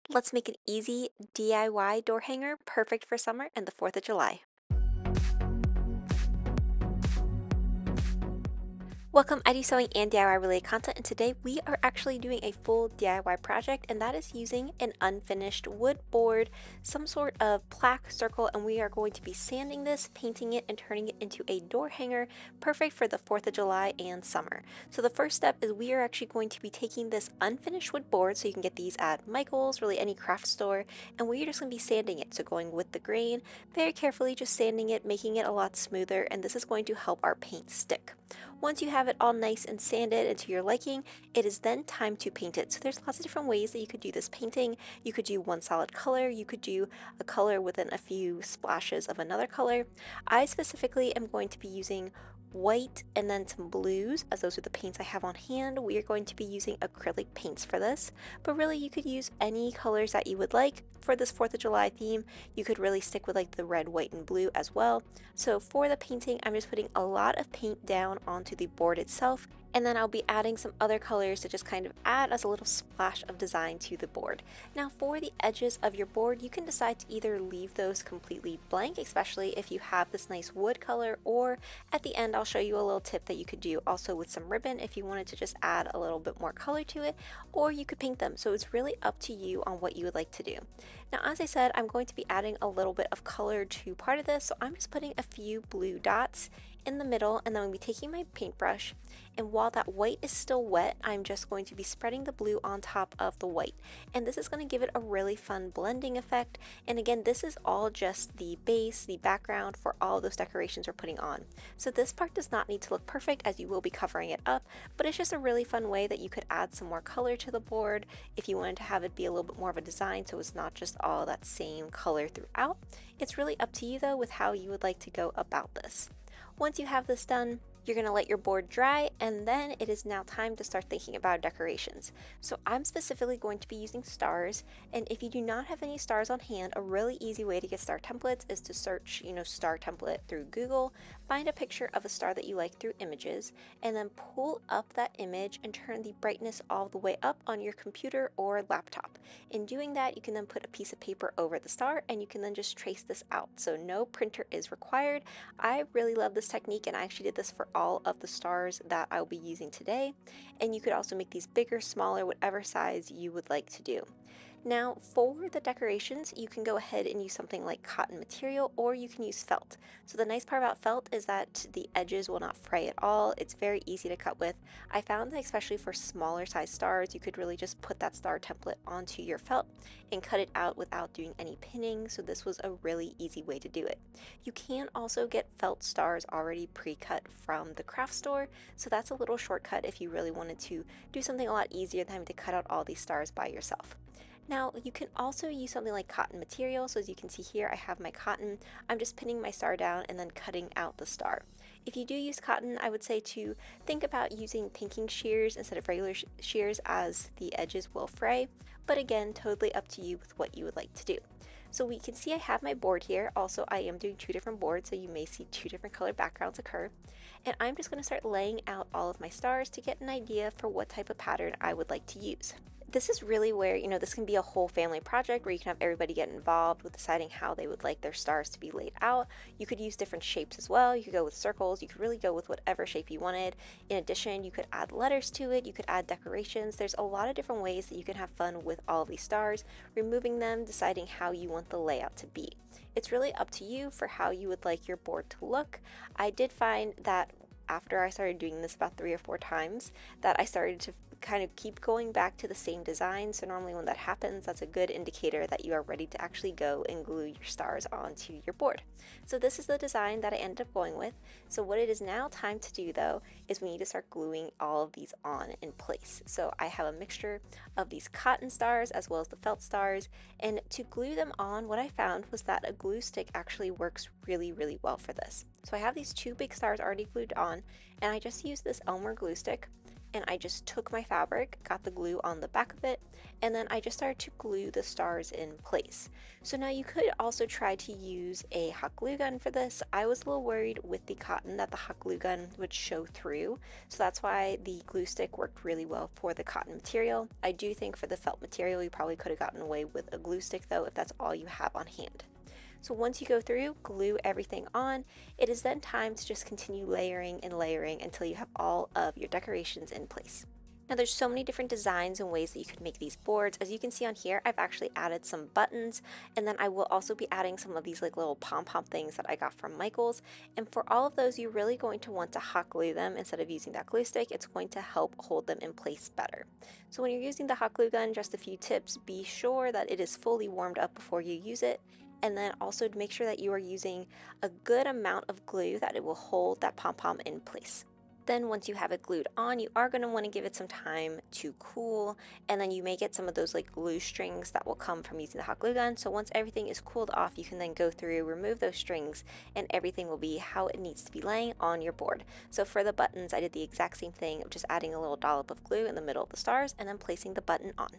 Let's make an easy DIY door hanger perfect for summer and the 4th of July. Welcome, I do sewing and DIY related content, and today we are actually doing a full DIY project, and that is using an unfinished wood board, some sort of plaque circle, and we are going to be sanding this, painting it, and turning it into a door hanger, perfect for the 4th of July and summer. So the first step is we are actually going to be taking this unfinished wood board, so you can get these at Michael's, really any craft store, and we're just going to be sanding it, so going with the grain, very carefully just sanding it, making it a lot smoother, and this is going to help our paint stick. Once you have it all nice and sanded and to your liking, it is then time to paint it. So there's lots of different ways that you could do this painting. You could do one solid color, you could do a color within a few splashes of another color. I specifically am going to be using white and then some blues, as those are the paints I have on hand. We are going to be using acrylic paints for this, but really you could use any colors that you would like. For this 4th of July theme, you could really stick with like the red, white, and blue as well. So for the painting, I'm just putting a lot of paint down onto the board itself, and then I'll be adding some other colors to just kind of add as a little splash of design to the board. Now for the edges of your board, you can decide to either leave those completely blank, especially if you have this nice wood color, or at the end I'll show you a little tip that you could do also with some ribbon if you wanted to just add a little bit more color to it, or you could paint them. So it's really up to you on what you would like to do. Now as I said, I'm going to be adding a little bit of color to part of this, so I'm just putting a few blue dots in the middle, and then I'm going to be taking my paintbrush, and while that white is still wet, I'm just going to be spreading the blue on top of the white, and this is going to give it a really fun blending effect. And again, this is all just the base, the background for all those decorations we're putting on. So this part does not need to look perfect, as you will be covering it up, but it's just a really fun way that you could add some more color to the board if you wanted to have it be a little bit more of a design, so it's not just all that same color throughout. It's really up to you though with how you would like to go about this. Once you have this done, you're going to let your board dry, and then it is now time to start thinking about decorations. So I'm specifically going to be using stars, and if you do not have any stars on hand, a really easy way to get star templates is to search, star template through Google, find a picture of a star that you like through images, and then pull up that image and turn the brightness all the way up on your computer or laptop. In doing that, you can then put a piece of paper over the star, and you can then just trace this out. So no printer is required. I really love this technique, and I actually did this for all of the stars that I'll be using today, and you could also make these bigger, smaller, whatever size you would like to do. Now for the decorations, you can go ahead and use something like cotton material, or you can use felt. So the nice part about felt is that the edges will not fray at all. It's very easy to cut with. I found that especially for smaller size stars, you could really just put that star template onto your felt and cut it out without doing any pinning, so this was a really easy way to do it. You can also get felt stars already pre-cut from the craft store, so that's a little shortcut if you really wanted to do something a lot easier than having to cut out all these stars by yourself. Now you can also use something like cotton material, so as you can see here I have my cotton. I'm just pinning my star down and then cutting out the star. If you do use cotton, I would say to think about using pinking shears instead of regular shears, as the edges will fray, but again, totally up to you with what you would like to do. So we can see I have my board here. Also, I am doing two different boards, so you may see two different color backgrounds occur. And I'm just going to start laying out all of my stars to get an idea for what type of pattern I would like to use. This is really where, this can be a whole family project where you can have everybody get involved with deciding how they would like their stars to be laid out. You could use different shapes as well. You could go with circles. You could really go with whatever shape you wanted. In addition, you could add letters to it. You could add decorations. There's a lot of different ways that you can have fun with all of these stars, removing them, deciding how you want the layout to be. It's really up to you for how you would like your board to look. I did find that after I started doing this about 3 or 4 times, that I started to kind of keep going back to the same design. So normally when that happens, that's a good indicator that you are ready to actually go and glue your stars onto your board. So this is the design that I ended up going with. So what it is now time to do though is we need to start gluing all of these on in place. So I have a mixture of these cotton stars as well as the felt stars, and to glue them on, what I found was that a glue stick actually works really, really well for this. So I have these 2 big stars already glued on, and I just use this Elmer glue stick, and I just took my fabric, got the glue on the back of it, and then I just started to glue the stars in place. So now you could also try to use a hot glue gun for this. I was a little worried with the cotton that the hot glue gun would show through, so that's why the glue stick worked really well for the cotton material. I do think for the felt material you probably could have gotten away with a glue stick though if that's all you have on hand. So once you go through, glue everything on, it is then time to just continue layering and layering until you have all of your decorations in place. Now there's so many different designs and ways that you could make these boards. As you can see on here, I've actually added some buttons, and then I will also be adding some of these like little pom-pom things that I got from Michael's. And for all of those, you're really going to want to hot glue them instead of using that glue stick. It's going to help hold them in place better. So when you're using the hot glue gun, just a few tips: be sure that it is fully warmed up before you use it. And then also make sure that you are using a good amount of glue that it will hold that pom-pom in place. Then once you have it glued on, you are going to want to give it some time to cool, and then you may get some of those like glue strings that will come from using the hot glue gun. So once everything is cooled off, you can then go through, remove those strings, and everything will be how it needs to be laying on your board. So for the buttons, I did the exact same thing of just adding a little dollop of glue in the middle of the stars and then placing the button on.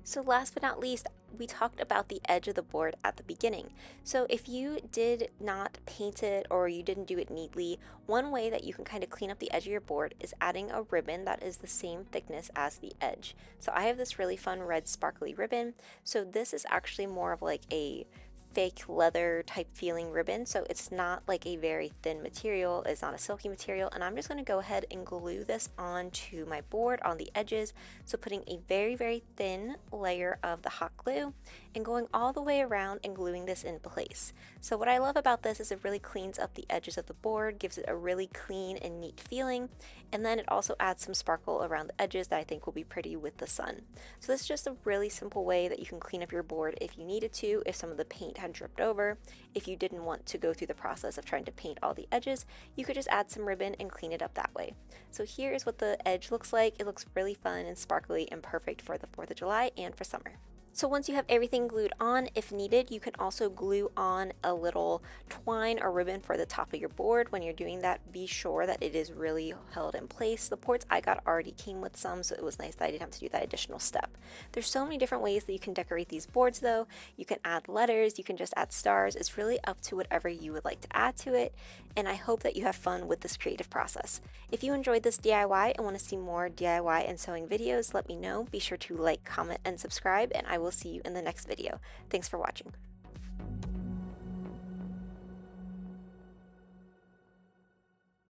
So last but not least, we talked about the edge of the board at the beginning. So if you did not paint it or you didn't do it neatly, one way that you can kind of clean up the edge of your board is adding a ribbon that is the same thickness as the edge. So I have this really fun red sparkly ribbon. So this is actually more of like a fake leather type feeling ribbon, so it's not like a very thin material, it's not a silky material, and I'm just going to go ahead and glue this onto my board on the edges. So putting a very thin layer of the hot glue and going all the way around and gluing this in place. So what I love about this is it really cleans up the edges of the board, gives it a really clean and neat feeling, and then it also adds some sparkle around the edges that I think will be pretty with the sun. So this is just a really simple way that you can clean up your board if you needed to, if some of the paint had dripped over. If you didn't want to go through the process of trying to paint all the edges, you could just add some ribbon and clean it up that way. So here is what the edge looks like. It looks really fun and sparkly and perfect for the 4th of July and for summer. So once you have everything glued on, if needed, you can also glue on a little twine or ribbon for the top of your board. When you're doing that, be sure that it is really held in place. The boards I got already came with some, so it was nice that I didn't have to do that additional step. There's so many different ways that you can decorate these boards though. You can add letters, you can just add stars. It's really up to whatever you would like to add to it, and I hope that you have fun with this creative process. If you enjoyed this DIY and want to see more DIY and sewing videos, let me know. Be sure to like, comment, and subscribe, and I will see you in the next video. Thanks for watching.